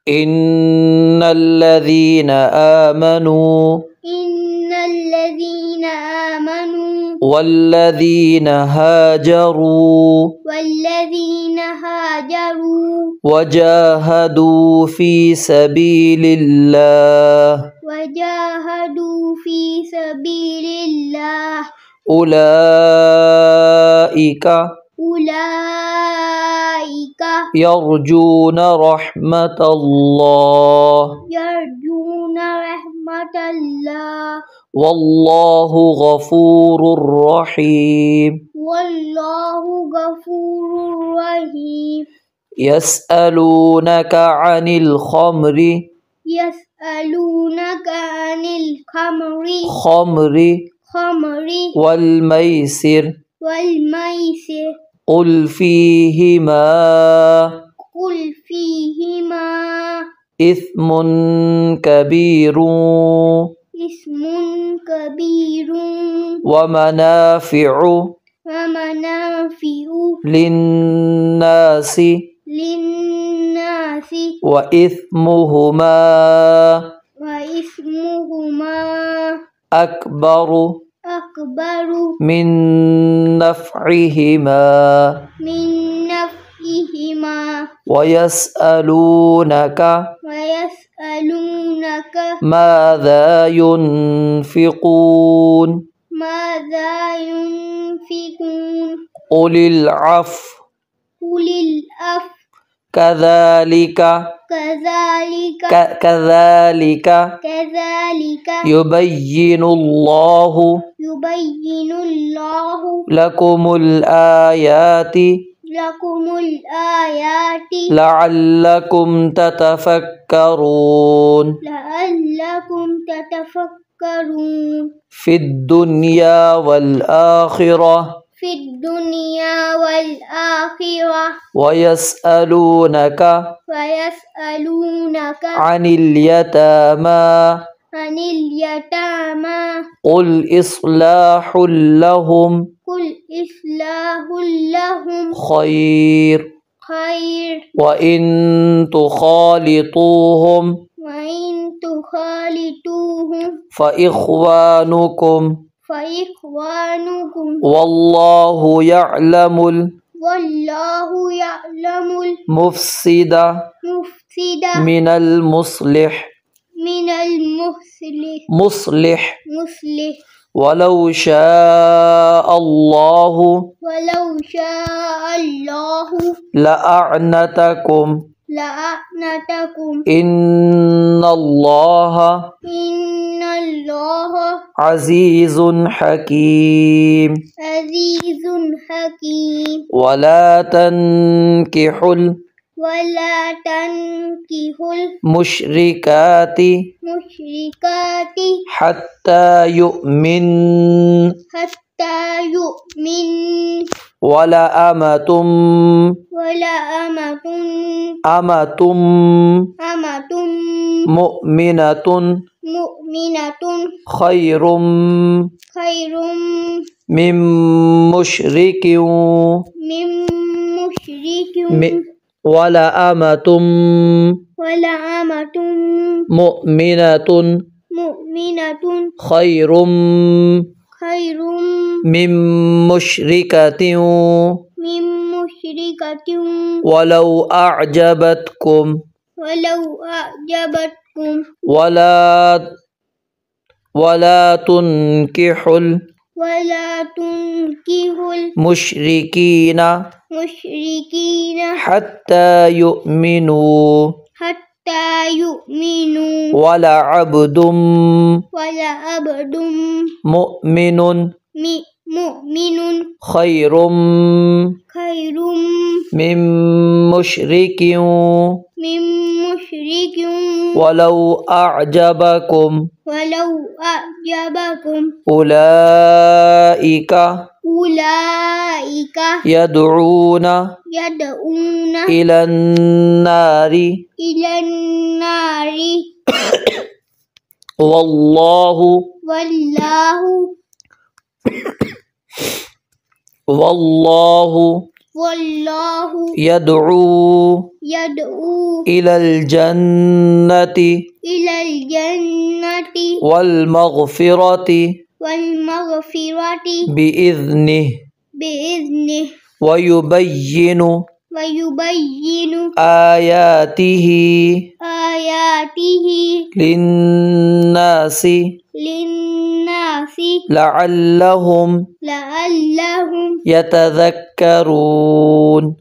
إن الذين آمنوا والذين هاجروا وجاهدوا في سبيل الله أولئك يرجون رحمة الله والله غفور رحيم يسألونك عن الخمر والميسر قل فيهما إثم كبير ومنافع للناس وإثمهما أكبر من نفعهما ويسألونك ماذا ينفقون قل العفو كذلك يبين الله لكم الآيات لعلكم تتفكرون في الدنيا والآخرة ويسألونك عن اليتامى قل إصلاح لهم خير وإن تخالطوهم فإخوانكم والله يعلم المفسد من المصلح ولو شاء الله لأعنتكم إن الله عزيز حكيم ولا تنكحوا المشركات حتى يؤمن ولا أمة مؤمنة خير من مشرك ولا أمة مؤمنة خير من مشركة ولو أعجبتكم ولا تنكحوا المشركين حتى يؤمنوا ولعبد مؤمن خير من مشرك ولو أعجبكم أولئك يدعون إلى النار والله والله يدعو يدعو إلى الجنة والمغفرة بإذنه ويبين آياته للناس لعلهم يتذكرون